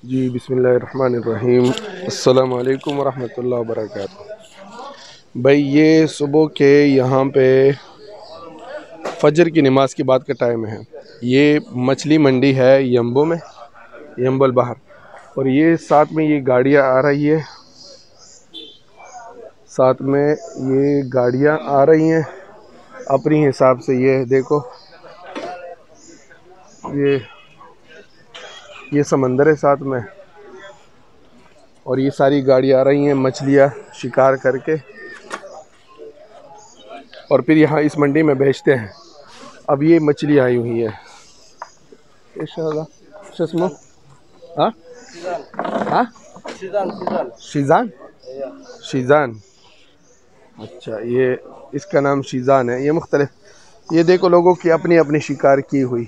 जी बिस्मिल्लाहिर्रहमानिर्रहीम। अस्सलामु अलैकुम वरहमतुल्लाहि वबरकातुहू। भाई ये सुबह के यहाँ पे फजर की नमाज के बाद का टाइम है। ये मछली मंडी है यम्बो में, यम्बल बाहर। और ये साथ में ये गाड़ियाँ आ रही है, साथ में ये गाड़ियाँ आ रही हैं अपनी हिसाब से। ये देखो, ये समंदर है साथ में, और ये सारी गाड़ी आ रही हैं मछलियाँ शिकार करके और फिर यहाँ इस मंडी में बेचते हैं। अब ये मछली आई हुई है शस्मो हाँ हाँ शीज़ान शीज़ान। अच्छा, ये इसका नाम शीज़ान है। ये मुख्तलिफ, ये देखो लोगों की अपनी अपनी शिकार की हुई।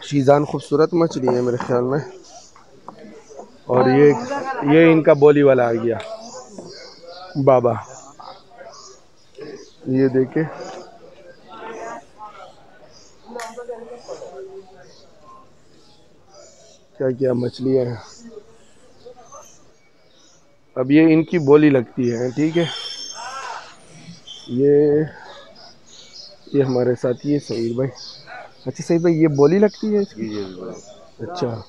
शीज़ान खूबसूरत मछली है मेरे ख्याल में। और ये इनका बोली वाला आ गया बाबा। ये देखे, क्या क्या मछलियाँ हैं। अब ये इनकी बोली लगती है, ठीक है। ये हमारे साथ ये सईद भाई। अच्छा सईद भाई, ये बोली लगती है इसकी? अच्छा,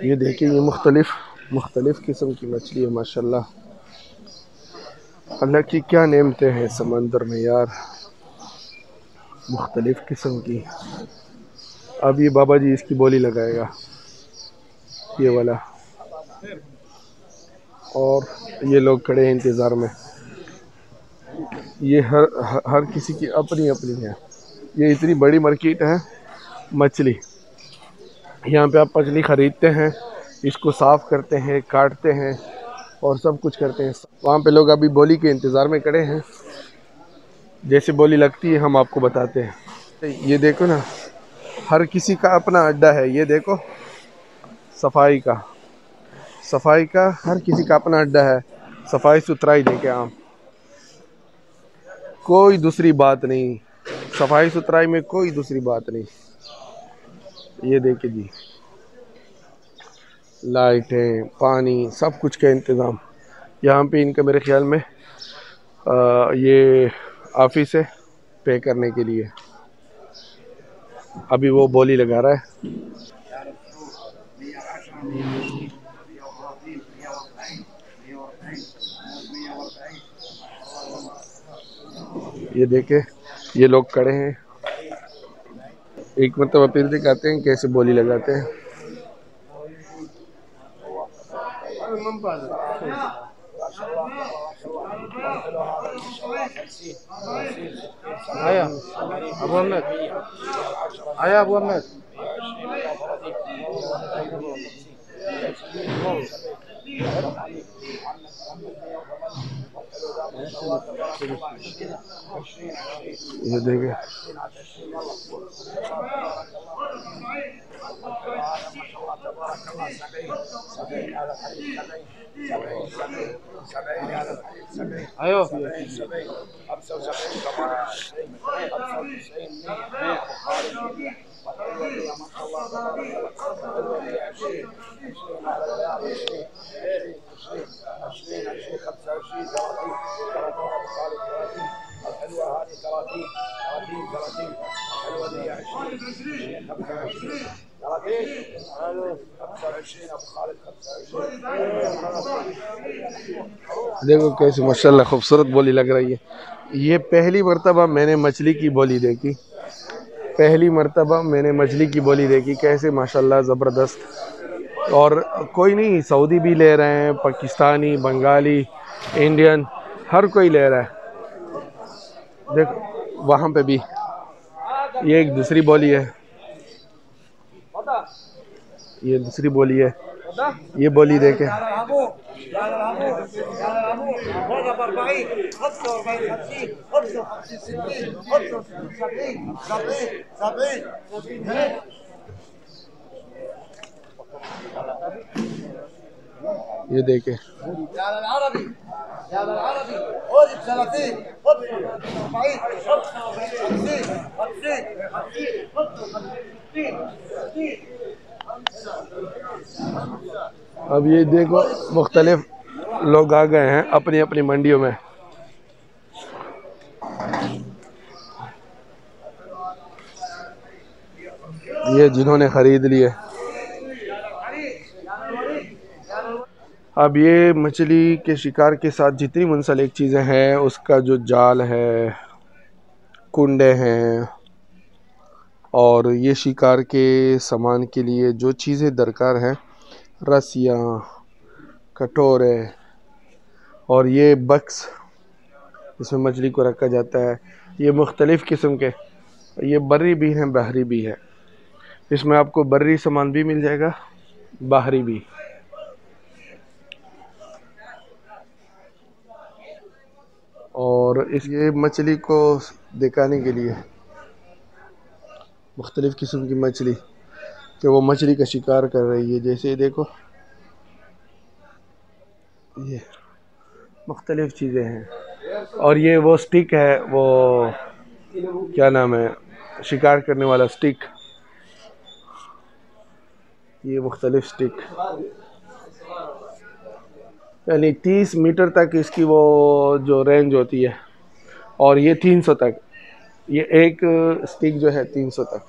ये देखिए, ये मुख्तलिफ किस्म की मछली है माशाल्लाह। अल्लाह की क्या नेमतें हैं समंदर में यार, मुख्तलिफ किस्म की। अब ये बाबा जी इसकी बोली लगाएगा, ये वाला। और ये लोग खड़े हैं इंतज़ार में। ये हर किसी की अपनी अपनी है। ये इतनी बड़ी मार्केट है मछली। यहाँ पे आप मछली ख़रीदते हैं, इसको साफ़ करते हैं, काटते हैं और सब कुछ करते हैं। वहाँ पे लोग अभी बोली के इंतज़ार में खड़े हैं। जैसे बोली लगती है हम आपको बताते हैं। ये देखो ना, हर किसी का अपना अड्डा है। ये देखो, सफाई का हर किसी का अपना अड्डा है। सफाई सुथराई देखे आम, कोई दूसरी बात नहीं। सफाई सुथराई में कोई दूसरी बात नहीं। ये देखिए जी, लाइटें, पानी, सब कुछ का इंतज़ाम यहाँ पे इनका मेरे ख्याल में ये ऑफिस है पे करने के लिए। अभी वो बोली लगा रहा है। ये देखे, ये लोग खड़े हैं। एक मतलब फिर दिखाते हैं कैसे बोली लगाते हैं। आया अबू अहमद, आया अबू अहमद। ये देखे, आयो देखो कैसे माशाल्लाह खूबसूरत बोली लग रही है। ये पहली मर्तबा मैंने मछली की बोली देखी, पहली मर्तबा मैंने मछली की बोली देखी। कैसे माशाल्लाह ज़बरदस्त। और कोई नहीं, सऊदी भी ले रहे हैं, पाकिस्तानी, बंगाली, इंडियन, हर कोई ले रहा है। देखो वहाँ पे भी ये एक दूसरी बोली है, ये दूसरी बोली है। ये बोली देखे, ये देखे। अब ये देखो मुख्तलिफ लोग आ गए हैं अपनी अपनी मंडियों में। ये जिन्होंने ख़रीद लिए। अब ये मछली के शिकार के साथ जितनी मुंसलिक चीज़ें हैं, उसका जो जाल है, कुंडे हैं, और ये शिकार के सामान के लिए जो चीज़ें दरकार हैं, रस्सियाँ, कटोरे, और ये बक्स इसमें मछली को रखा जाता है। ये मुख्तलिफ़ किस्म के, ये बर्री भी हैं, बहरी भी है। इसमें आपको बर्री सामान भी मिल जाएगा, बाहरी भी। और इस ये मछली को दिखाने के लिए मुख्तलिफ़ किस्म की मछली कि वो मछली का शिकार कर रही है। जैसे ये देखो, ये मुख्तलिफ़ चीज़ें हैं। और ये वो स्टिक है, वो क्या नाम है, शिकार करने वाला स्टिक। ये मुख्तलिफ़ स्टिक, यानी 30 मीटर तक इसकी वो जो रेंज होती है, और ये 300 तक, ये एक स्टिक जो है 300 तक।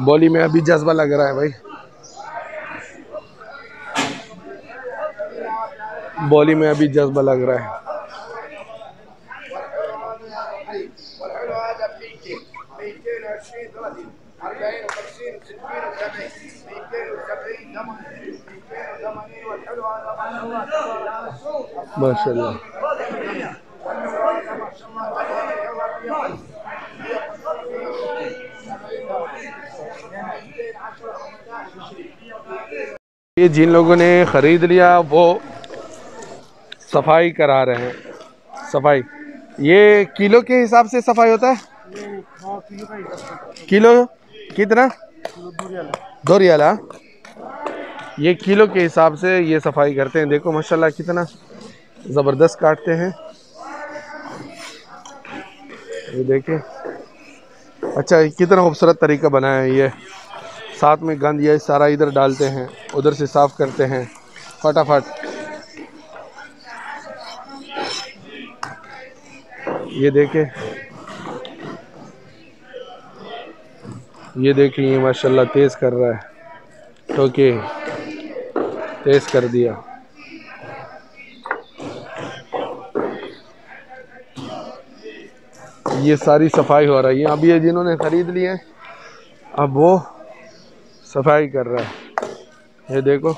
बोली में अभी जज्बा लग रहा है भाई, बोली में अभी जज्बा लग रहा है। माशाल्लाह। ये जिन लोगों ने ख़रीद लिया वो सफाई करा रहे हैं। सफाई ये किलो के हिसाब से सफाई होता है? किलो कितना? 2 रियाल। ये किलो के हिसाब से ये सफाई करते हैं। देखो माशाल्लाह कितना ज़बरदस्त काटते हैं। ये देखें, अच्छा कितना खूबसूरत तरीका बनाया है। ये साथ में गंद ये सारा इधर डालते हैं, उधर से साफ़ करते हैं फटाफट। ये देखें, ये देखिए, ये माशाल्लाह तेज़ कर रहा है। ओके, तेज़ कर दिया। ये सारी सफाई हो रही है। अब ये जिन्होंने ख़रीद लिए अब वो सफाई कर रहा है। ये देखो,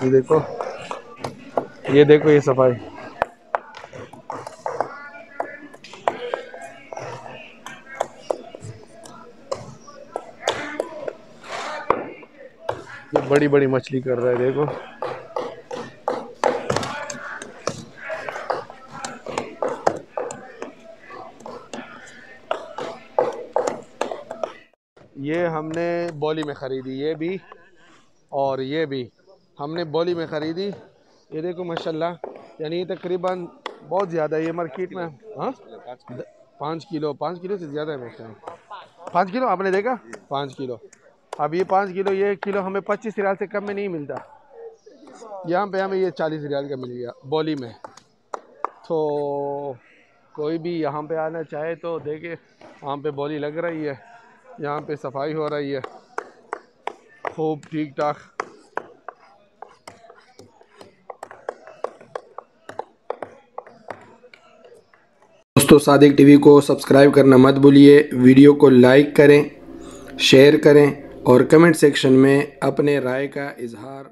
ये देखो, ये देखो, ये सफाई। ये बड़ी बड़ी मछली कर रहा है, देखो। ये हमने बोली में ख़रीदी, ये भी और ये भी हमने बोली में ख़रीदी। ये देखो माशाल्लाह, यानी तकरीबन बहुत ज़्यादा ये मार्केट में। हाँ, 5 किलो, 5 किलो से ज़्यादा है मेरे ख्याल। 5 किलो आपने देखा? 5 किलो। अब ये 5 किलो, ये किलो हमें 25 रियाल से कम में नहीं मिलता। यहाँ पे हमें ये 40 रियाल का मिल गया बोली में। तो कोई भी यहाँ पे आना चाहे तो देखे, यहाँ पे बोली लग रही है, यहाँ पे सफाई हो रही है खूब ठीक ठाक। दोस्तों, सादिक टीवी को सब्सक्राइब करना मत भूलिए। वीडियो को लाइक करें, शेयर करें और कमेंट सेक्शन में अपने राय का इजहार